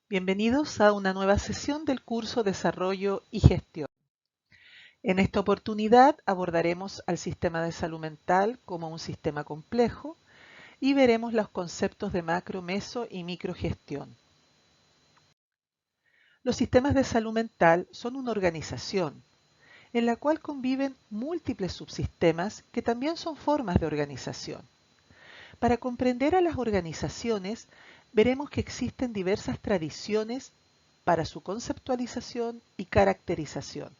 Bienvenidos a una nueva sesión del curso Desarrollo y Gestión. En esta oportunidad abordaremos al sistema de salud mental como un sistema complejo y veremos los conceptos de macro, meso y microgestión. Los sistemas de salud mental son una organización en la cual conviven múltiples subsistemas que también son formas de organización. Para comprender a las organizaciones, veremos que existen diversas tradiciones para su conceptualización y caracterización.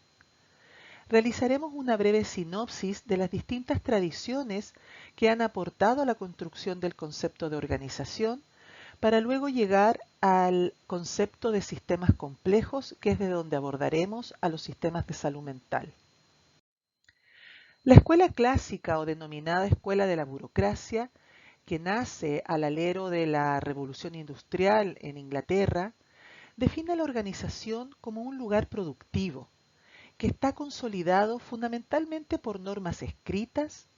Realizaremos una breve sinopsis de las distintas tradiciones que han aportado a la construcción del concepto de organización, para luego llegar al concepto de sistemas complejos, que es de donde abordaremos a los sistemas de salud mental. La escuela clásica o denominada escuela de la burocracia, que nace al alero de la Revolución Industrial en Inglaterra, define la organización como un lugar productivo, que está consolidado fundamentalmente por normas escritas,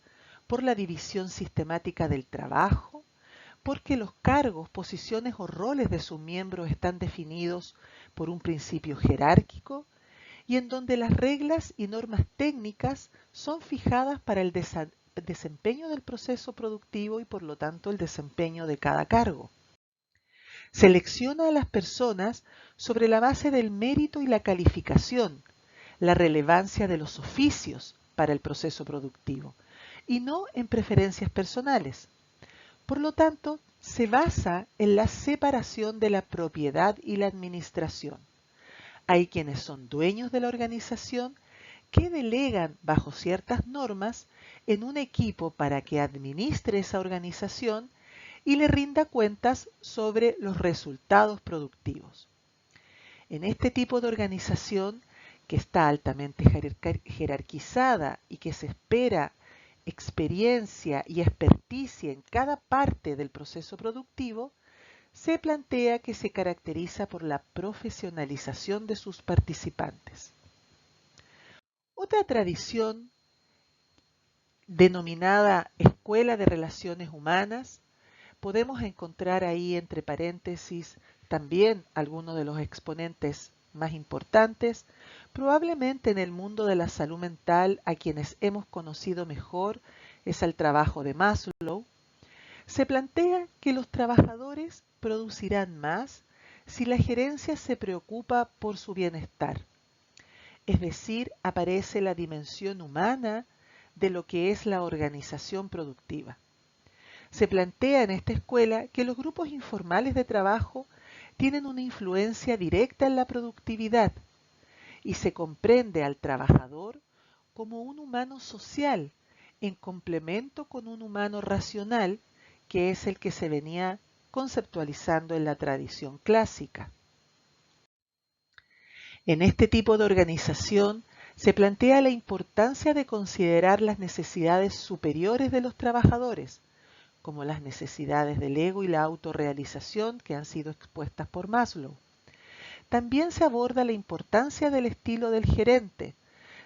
por la división sistemática del trabajo, porque los cargos, posiciones o roles de sus miembros están definidos por un principio jerárquico y en donde las reglas y normas técnicas son fijadas para el desempeño del proceso productivo y por lo tanto el desempeño de cada cargo. Selecciona a las personas sobre la base del mérito y la calificación, la relevancia de los oficios para el proceso productivo y no en preferencias personales. Por lo tanto, se basa en la separación de la propiedad y la administración. Hay quienes son dueños de la organización que delegan bajo ciertas normas en un equipo para que administre esa organización y le rinda cuentas sobre los resultados productivos. En este tipo de organización, que está altamente jerarquizada y que se espera experiencia y experticia en cada parte del proceso productivo, se plantea que se caracteriza por la profesionalización de sus participantes. Otra tradición, denominada Escuela de Relaciones Humanas, podemos encontrar ahí entre paréntesis también algunos de los exponentes más importantes, probablemente en el mundo de la salud mental a quienes hemos conocido mejor es al trabajo de Maslow. Se plantea que los trabajadores producirán más si la gerencia se preocupa por su bienestar. Es decir, aparece la dimensión humana de lo que es la organización productiva. Se plantea en esta escuela que los grupos informales de trabajo tienen una influencia directa en la productividad y se comprende al trabajador como un humano social en complemento con un humano racional, que es el que se venía conceptualizando en la tradición clásica. En este tipo de organización se plantea la importancia de considerar las necesidades superiores de los trabajadores, como las necesidades del ego y la autorrealización que han sido expuestas por Maslow. También se aborda la importancia del estilo del gerente,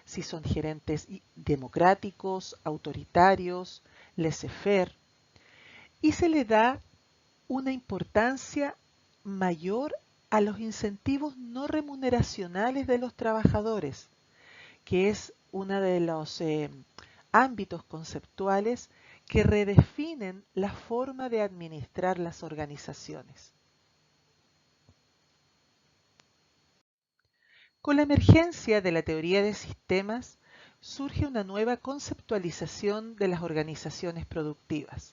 si son gerentes democráticos, autoritarios, laissez-faire, y se le da una importancia mayor a los incentivos no remuneracionales de los trabajadores, que es uno de los ámbitos conceptuales que redefinen la forma de administrar las organizaciones. Con la emergencia de la teoría de sistemas, surge una nueva conceptualización de las organizaciones productivas.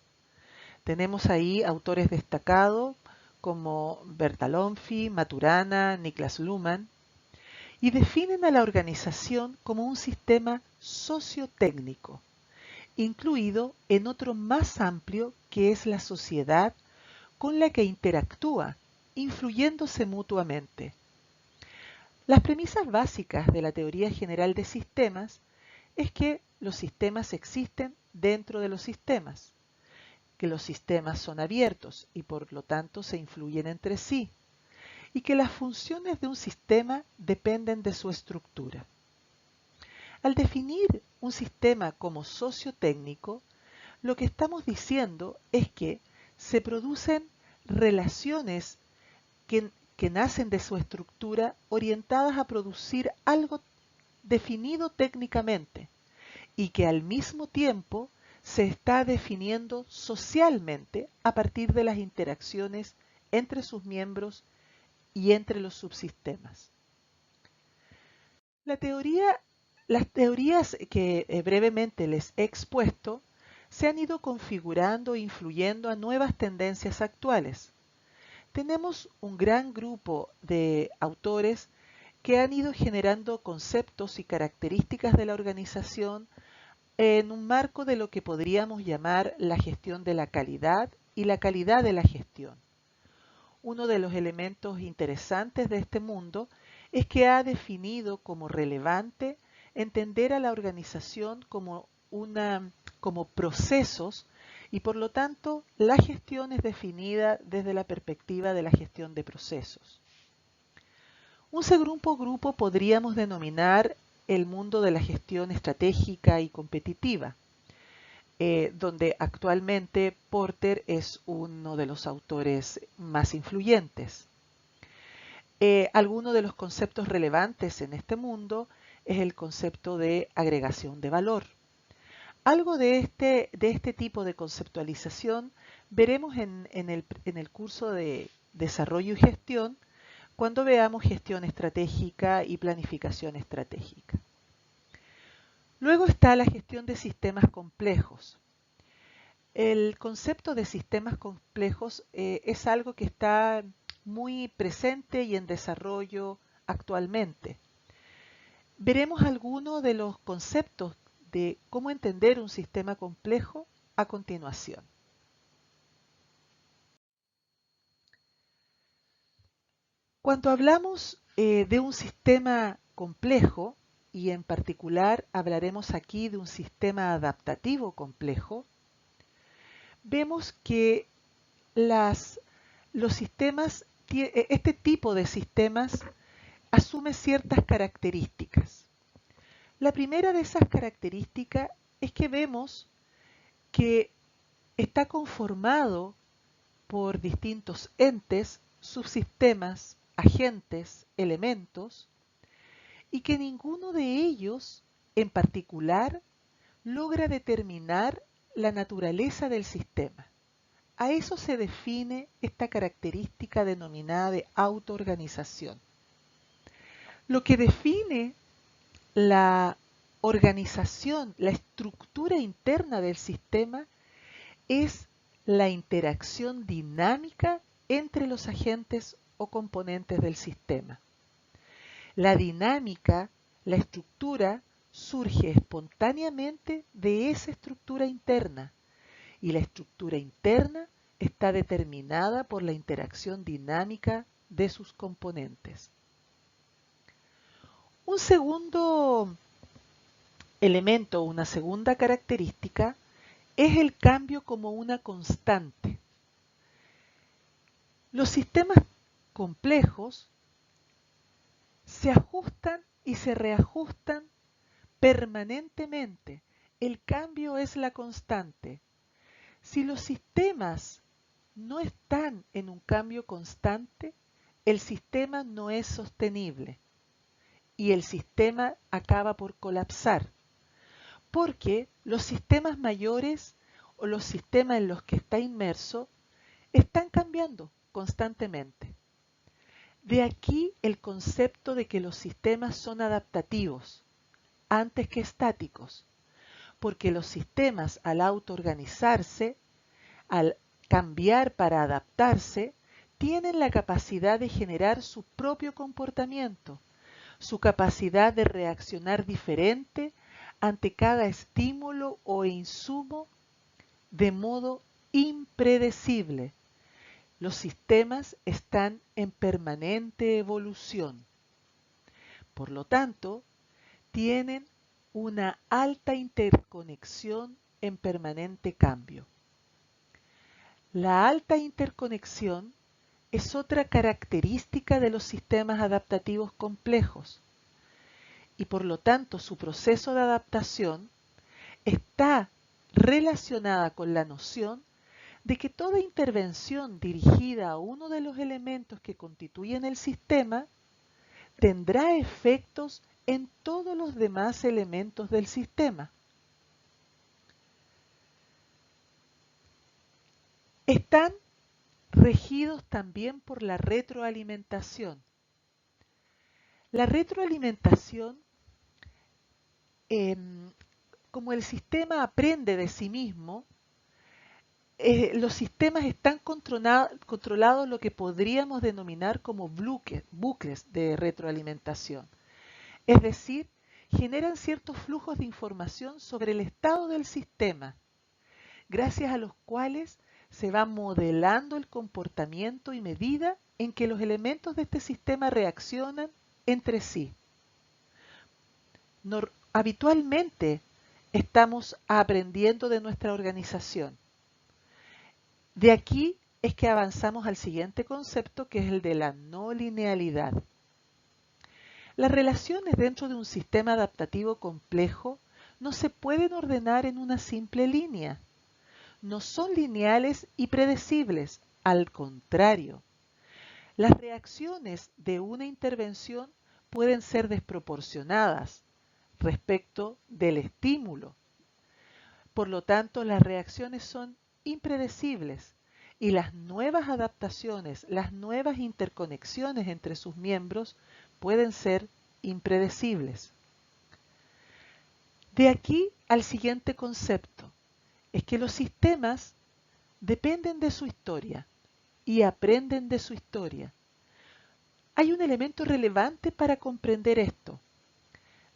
Tenemos ahí autores destacados como Bertalanffy, Maturana, Niklas Luhmann, y definen a la organización como un sistema sociotécnico, incluido en otro más amplio que es la sociedad con la que interactúa, influyéndose mutuamente. Las premisas básicas de la teoría general de sistemas es que los sistemas existen dentro de los sistemas, que los sistemas son abiertos y por lo tanto se influyen entre sí, y que las funciones de un sistema dependen de su estructura. Al definir un sistema como sociotécnico, lo que estamos diciendo es que se producen relaciones que que nacen de su estructura orientadas a producir algo definido técnicamente y que al mismo tiempo se está definiendo socialmente a partir de las interacciones entre sus miembros y entre los subsistemas. Las teorías que brevemente les he expuesto se han ido configurando e influyendo a nuevas tendencias actuales. Tenemos un gran grupo de autores que han ido generando conceptos y características de la organización en un marco de lo que podríamos llamar la gestión de la calidad y la calidad de la gestión. Uno de los elementos interesantes de este mundo es que ha definido como relevante entender a la organización como procesos y por lo tanto la gestión es definida desde la perspectiva de la gestión de procesos. Un segundo grupo podríamos denominar el mundo de la gestión estratégica y competitiva, donde actualmente Porter es uno de los autores más influyentes. Algunos de los conceptos relevantes en este mundo es el concepto de agregación de valor. Algo de este tipo de conceptualización veremos en el curso de desarrollo y gestión cuando veamos gestión estratégica y planificación estratégica. Luego está la gestión de sistemas complejos. El concepto de sistemas complejos es algo que está muy presente y en desarrollo actualmente. Veremos algunos de los conceptos de cómo entender un sistema complejo a continuación. Cuando hablamos de un sistema complejo, y en particular hablaremos aquí de un sistema adaptativo complejo, vemos que este tipo de sistemas asume ciertas características. La primera de esas características es que vemos que está conformado por distintos entes, subsistemas, agentes, elementos, y que ninguno de ellos en particular logra determinar la naturaleza del sistema. A eso se define esta característica denominada de autoorganización. Lo que define la organización, la estructura interna del sistema es la interacción dinámica entre los agentes o componentes del sistema. La dinámica, la estructura, surge espontáneamente de esa estructura interna y la estructura interna está determinada por la interacción dinámica de sus componentes. Un segundo elemento, una segunda característica, es el cambio como una constante. Los sistemas complejos se ajustan y se reajustan permanentemente. El cambio es la constante. Si los sistemas no están en un cambio constante, el sistema no es sostenible y el sistema acaba por colapsar, porque los sistemas mayores o los sistemas en los que está inmerso están cambiando constantemente. De aquí el concepto de que los sistemas son adaptativos antes que estáticos, porque los sistemas al autoorganizarse, al cambiar para adaptarse, tienen la capacidad de generar su propio comportamiento, su capacidad de reaccionar diferente ante cada estímulo o insumo de modo impredecible. Los sistemas están en permanente evolución. Por lo tanto, tienen una alta interconexión en permanente cambio. La alta interconexión es otra característica de los sistemas adaptativos complejos y por lo tanto su proceso de adaptación está relacionada con la noción de que toda intervención dirigida a uno de los elementos que constituyen el sistema tendrá efectos en todos los demás elementos del sistema. Están regidos también por la retroalimentación. La retroalimentación, como el sistema aprende de sí mismo, los sistemas están controlados lo que podríamos denominar como bucles de retroalimentación. Es decir, generan ciertos flujos de información sobre el estado del sistema, gracias a los cuales se va modelando el comportamiento y medida en que los elementos de este sistema reaccionan entre sí. Habitualmente estamos aprendiendo de nuestra organización. De aquí es que avanzamos al siguiente concepto, que es el de la no linealidad. Las relaciones dentro de un sistema adaptativo complejo no se pueden ordenar en una simple línea. No son lineales y predecibles, al contrario. Las reacciones de una intervención pueden ser desproporcionadas respecto del estímulo. Por lo tanto, las reacciones son impredecibles y las nuevas adaptaciones, las nuevas interconexiones entre sus miembros pueden ser impredecibles. De aquí al siguiente concepto, es que los sistemas dependen de su historia y aprenden de su historia. Hay un elemento relevante para comprender esto.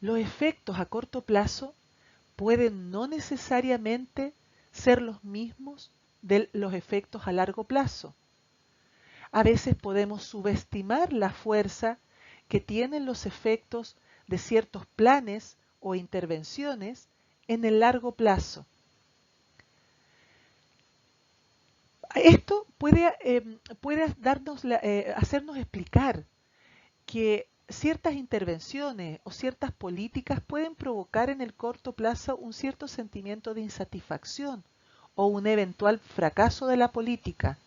Los efectos a corto plazo pueden no necesariamente ser los mismos de los efectos a largo plazo. A veces podemos subestimar la fuerza que tienen los efectos de ciertos planes o intervenciones en el largo plazo. Esto puede hacernos explicar que ciertas intervenciones o ciertas políticas pueden provocar en el corto plazo un cierto sentimiento de insatisfacción o un eventual fracaso de la política.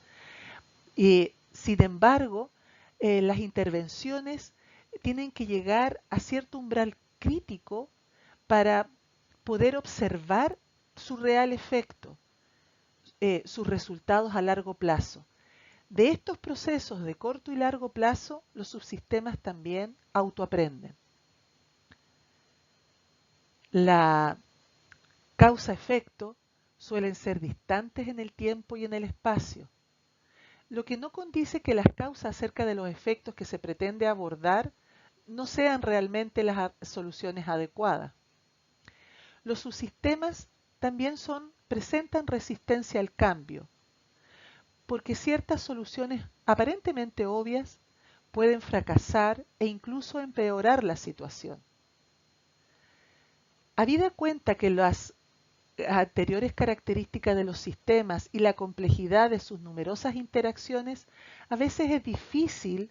Sin embargo, las intervenciones tienen que llegar a cierto umbral crítico para poder observar su real efecto, sus resultados a largo plazo. De estos procesos de corto y largo plazo, los subsistemas también autoaprenden. La causa-efecto suelen ser distantes en el tiempo y en el espacio, lo que no condice que las causas acerca de los efectos que se pretende abordar no sean realmente las soluciones adecuadas. Los subsistemas también presentan resistencia al cambio, porque ciertas soluciones aparentemente obvias pueden fracasar e incluso empeorar la situación. Habida cuenta que las anteriores características de los sistemas y la complejidad de sus numerosas interacciones, a veces es difícil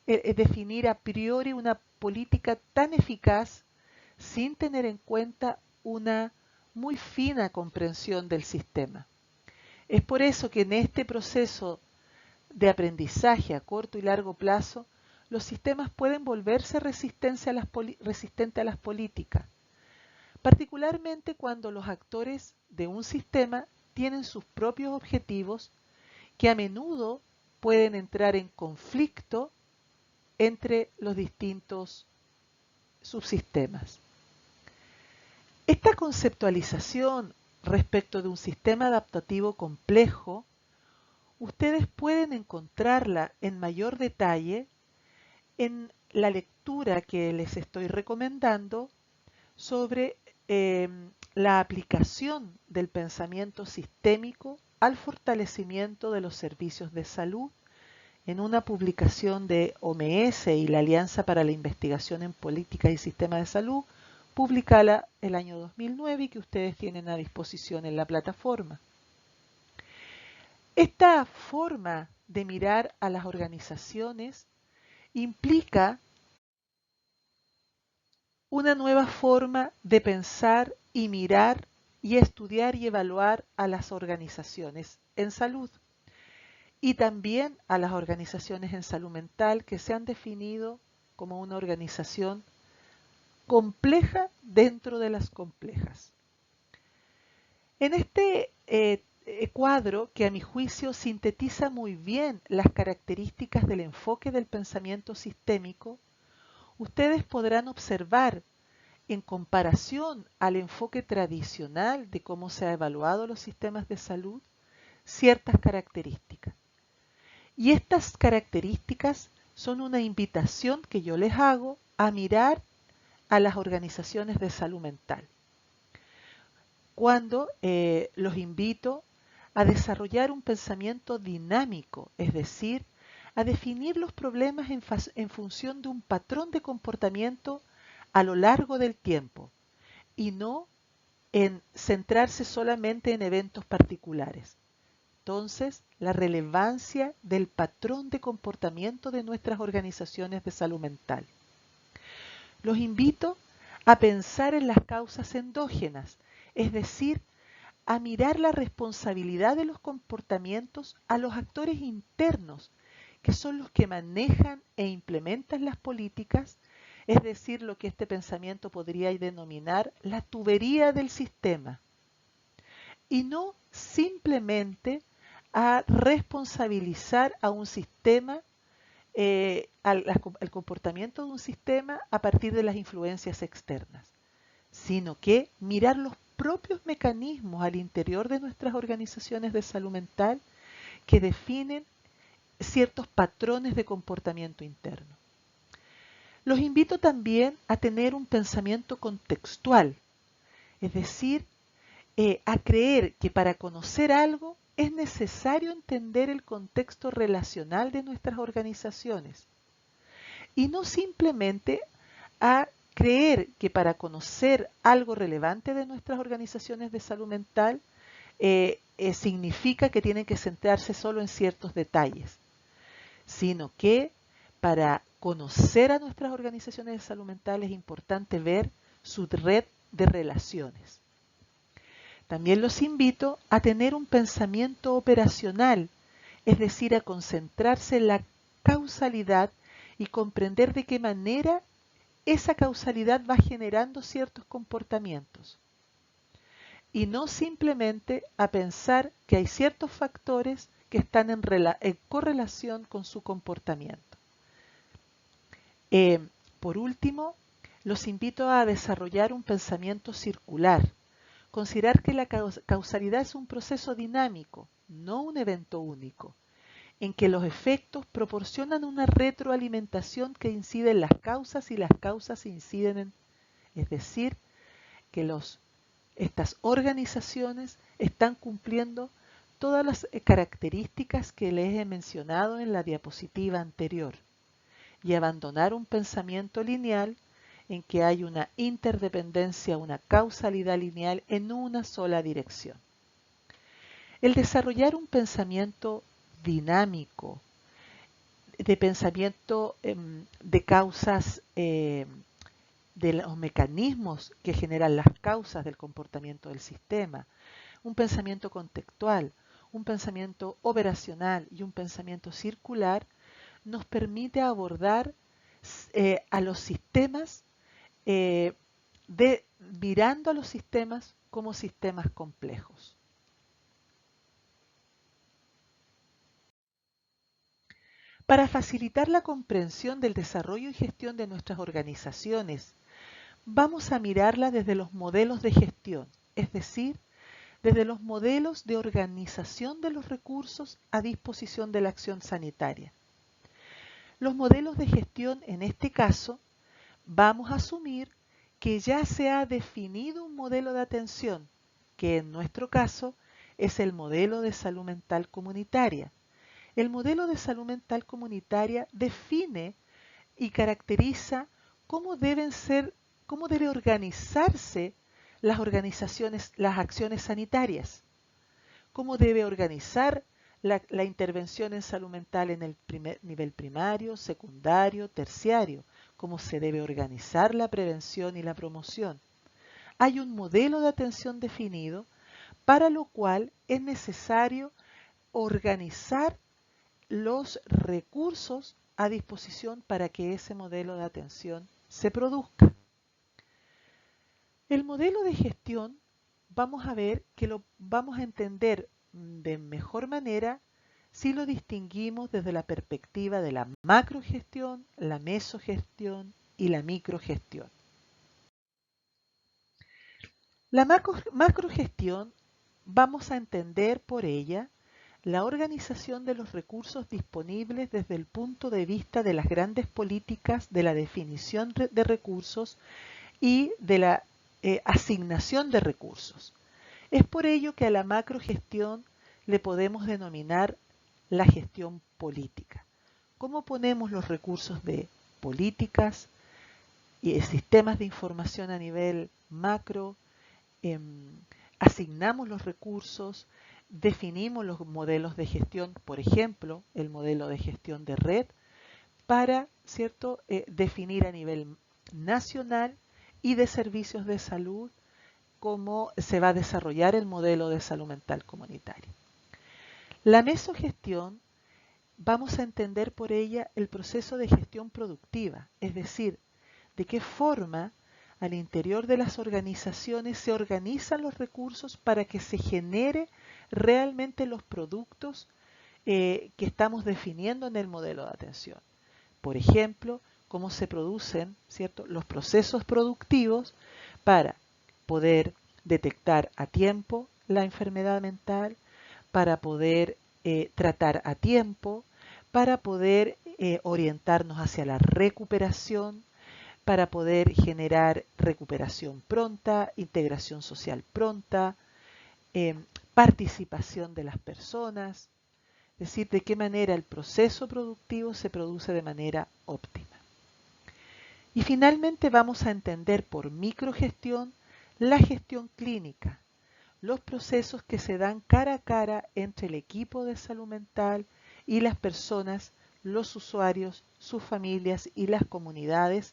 definir a priori una política tan eficaz sin tener en cuenta una muy fina comprensión del sistema. Es por eso que en este proceso de aprendizaje a corto y largo plazo, los sistemas pueden volverse resistentes a las políticas, particularmente cuando los actores de un sistema tienen sus propios objetivos que a menudo pueden entrar en conflicto entre los distintos subsistemas. Esta conceptualización respecto de un sistema adaptativo complejo, ustedes pueden encontrarla en mayor detalle en la lectura que les estoy recomendando sobre la aplicación del pensamiento sistémico al fortalecimiento de los servicios de salud en una publicación de OMS y la Alianza para la Investigación en Política y Sistemas de Salud, publicada el año 2009 y que ustedes tienen a disposición en la plataforma. Esta forma de mirar a las organizaciones implica una nueva forma de pensar y mirar y estudiar y evaluar a las organizaciones. en salud, y también a las organizaciones en salud mental que se han definido como una organización compleja dentro de las complejas. En este cuadro, que a mi juicio sintetiza muy bien las características del enfoque del pensamiento sistémico, ustedes podrán observar, en comparación al enfoque tradicional de cómo se ha evaluado los sistemas de salud, ciertas características. Y estas características son una invitación que yo les hago a mirar a las organizaciones de salud mental, cuando los invito a desarrollar un pensamiento dinámico, es decir, a definir los problemas en función de un patrón de comportamiento a lo largo del tiempo y no en centrarse solamente en eventos particulares. Entonces, la relevancia del patrón de comportamiento de nuestras organizaciones de salud mental. Los invito a pensar en las causas endógenas, es decir, a mirar la responsabilidad de los comportamientos a los actores internos, que son los que manejan e implementan las políticas, es decir, lo que este pensamiento podría denominar la tubería del sistema, y no simplemente a responsabilizar a un sistema, al comportamiento de un sistema a partir de las influencias externas, sino que mirar los propios mecanismos al interior de nuestras organizaciones de salud mental que definen ciertos patrones de comportamiento interno. Los invito también a tener un pensamiento contextual, es decir, a creer que para conocer algo es necesario entender el contexto relacional de nuestras organizaciones y no simplemente a creer que para conocer algo relevante de nuestras organizaciones de salud mental significa que tienen que centrarse solo en ciertos detalles, sino que para conocer a nuestras organizaciones de salud mental es importante ver su red de relaciones. También los invito a tener un pensamiento operacional, es decir, a concentrarse en la causalidad y comprender de qué manera esa causalidad va generando ciertos comportamientos. Y no simplemente a pensar que hay ciertos factores que están en correlación con su comportamiento. Por último, los invito a desarrollar un pensamiento circular. Considerar que la causalidad es un proceso dinámico, no un evento único, en que los efectos proporcionan una retroalimentación que incide en las causas y las causas inciden en, es decir, que estas organizaciones están cumpliendo todas las características que les he mencionado en la diapositiva anterior, y abandonar un pensamiento lineal en que hay una interdependencia, una causalidad lineal en una sola dirección. El desarrollar un pensamiento dinámico, de pensamiento de causas, de los mecanismos que generan las causas del comportamiento del sistema, un pensamiento contextual, un pensamiento operacional y un pensamiento circular, nos permite abordar a los sistemas mirando a los sistemas como sistemas complejos. Para facilitar la comprensión del desarrollo y gestión de nuestras organizaciones, vamos a mirarla desde los modelos de gestión, es decir, desde los modelos de organización de los recursos a disposición de la acción sanitaria. Los modelos de gestión, en este caso, vamos a asumir que ya se ha definido un modelo de atención, que en nuestro caso es el modelo de salud mental comunitaria. El modelo de salud mental comunitaria define y caracteriza cómo debe organizarse las organizaciones, las acciones sanitarias, cómo debe organizar la intervención en salud mental en el nivel primario, secundario, terciario, cómo se debe organizar la prevención y la promoción. Hay un modelo de atención definido, para lo cual es necesario organizar los recursos a disposición para que ese modelo de atención se produzca. El modelo de gestión vamos a ver que lo vamos a entender de mejor manera si lo distinguimos desde la perspectiva de la macrogestión, la mesogestión y la microgestión. La macrogestión vamos a entender por ella la organización de los recursos disponibles desde el punto de vista de las grandes políticas de la definición de recursos y de la asignación de recursos. Es por ello que a la macrogestión le podemos denominar la gestión política. ¿Cómo ponemos los recursos de políticas y sistemas de información a nivel macro? Asignamos los recursos, definimos los modelos de gestión, por ejemplo, el modelo de gestión de red, para definir a nivel nacional y de servicios de salud cómo se va a desarrollar el modelo de salud mental comunitaria. La mesogestión vamos a entender por ella el proceso de gestión productiva, es decir, de qué forma al interior de las organizaciones se organizan los recursos para que se genere realmente los productos que estamos definiendo en el modelo de atención. Por ejemplo, cómo se producen, los procesos productivos para poder detectar a tiempo la enfermedad mental, para poder tratar a tiempo, para poder orientarnos hacia la recuperación, para poder generar recuperación pronta, integración social pronta, participación de las personas, es decir, de qué manera el proceso productivo se produce de manera óptima. Y finalmente vamos a entender por microgestión la gestión clínica, los procesos que se dan cara a cara entre el equipo de salud mental y las personas, los usuarios, sus familias y las comunidades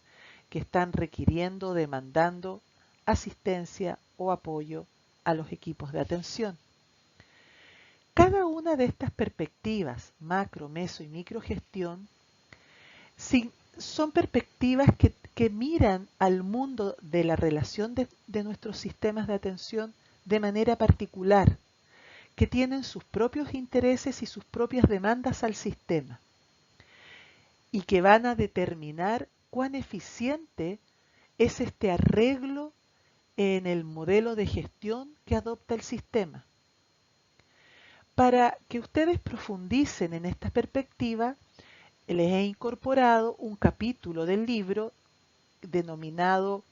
que están requiriendo, demandando asistencia o apoyo a los equipos de atención. Cada una de estas perspectivas, macro, meso y microgestión, son perspectivas que miran al mundo de la relación de nuestros sistemas de atención de manera particular, que tienen sus propios intereses y sus propias demandas al sistema, y que van a determinar cuán eficiente es este arreglo en el modelo de gestión que adopta el sistema. Para que ustedes profundicen en esta perspectiva, les he incorporado un capítulo del libro denominado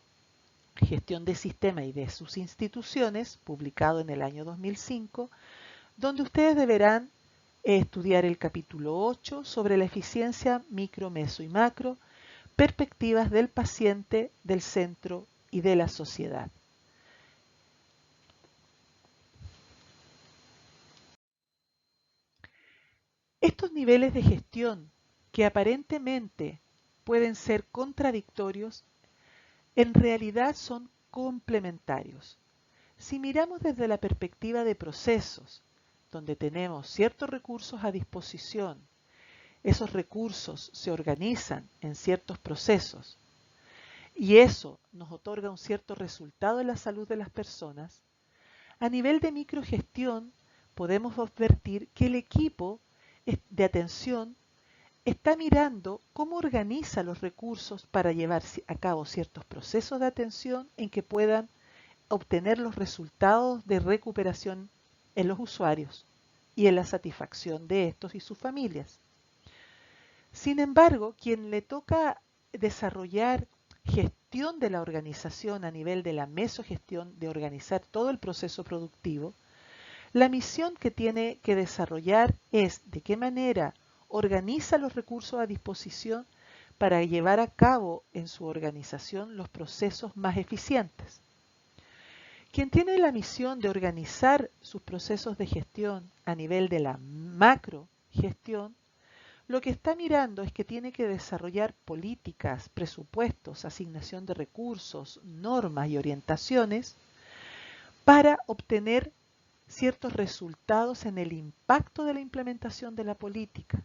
Gestión de Sistema y de sus instituciones, publicado en el año 2005, donde ustedes deberán estudiar el capítulo 8 sobre la eficiencia micro, meso y macro, perspectivas del paciente, del centro y de la sociedad. Estos niveles de gestión, que aparentemente pueden ser contradictorios, en realidad son complementarios. Si miramos desde la perspectiva de procesos, donde tenemos ciertos recursos a disposición, esos recursos se organizan en ciertos procesos y eso nos otorga un cierto resultado en la salud de las personas, a nivel de microgestión podemos advertir que el equipo de atención está mirando cómo organiza los recursos para llevar a cabo ciertos procesos de atención en que puedan obtener los resultados de recuperación en los usuarios y en la satisfacción de estos y sus familias. Sin embargo, quien le toca desarrollar gestión de la organización a nivel de la mesogestión, de organizar todo el proceso productivo, la misión que tiene que desarrollar es de qué manera organiza los recursos a disposición para llevar a cabo en su organización los procesos más eficientes. Quien tiene la misión de organizar sus procesos de gestión a nivel de la macrogestión, lo que está mirando es que tiene que desarrollar políticas, presupuestos, asignación de recursos, normas y orientaciones para obtener ciertos resultados en el impacto de la implementación de la política.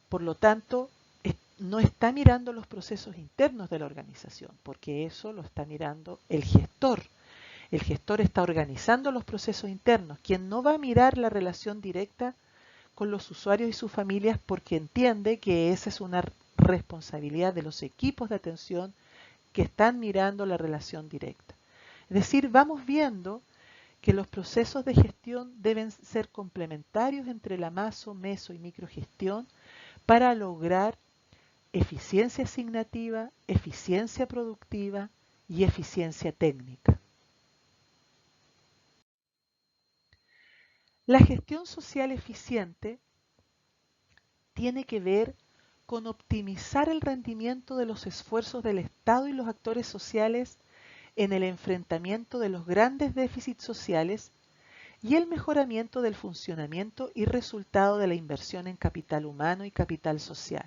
Por lo tanto, no está mirando los procesos internos de la organización, porque eso lo está mirando el gestor. El gestor está organizando los procesos internos, quien no va a mirar la relación directa con los usuarios y sus familias porque entiende que esa es una responsabilidad de los equipos de atención que están mirando la relación directa. Es decir, vamos viendo que los procesos de gestión deben ser complementarios entre la maso, meso y microgestión para lograr eficiencia asignativa, eficiencia productiva y eficiencia técnica. La gestión social eficiente tiene que ver con optimizar el rendimiento de los esfuerzos del Estado y los actores sociales en el enfrentamiento de los grandes déficits sociales y el mejoramiento del funcionamiento y resultado de la inversión en capital humano y capital social.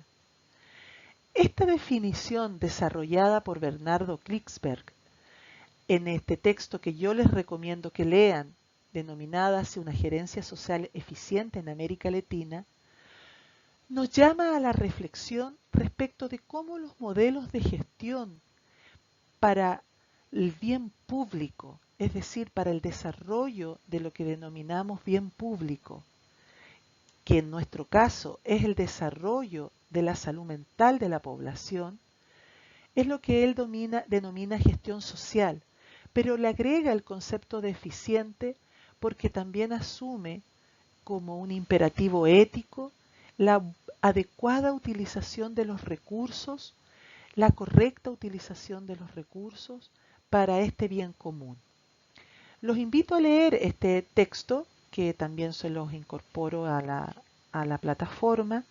Esta definición desarrollada por Bernardo Klicksberg en este texto que yo les recomiendo que lean, denominada Hacia una gerencia social eficiente en América Latina, nos llama a la reflexión respecto de cómo los modelos de gestión para el bien público, es decir, para el desarrollo de lo que denominamos bien público, que en nuestro caso es el desarrollo de la salud mental de la población, es lo que él denomina gestión social, pero le agrega el concepto de eficiente porque también asume como un imperativo ético la adecuada utilización de los recursos, la correcta utilización de los recursos para este bien común. Los invito a leer este texto, que también se los incorporo a la plataforma,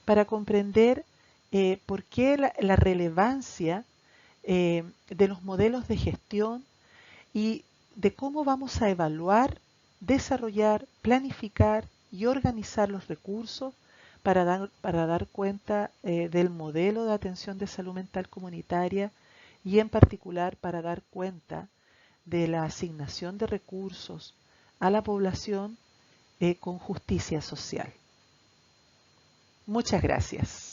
para comprender por qué la relevancia de los modelos de gestión y de cómo vamos a evaluar, desarrollar, planificar y organizar los recursos para dar cuenta del modelo de atención de salud mental comunitaria y en particular para dar cuenta de la asignación de recursos a la población con justicia social. Muchas gracias.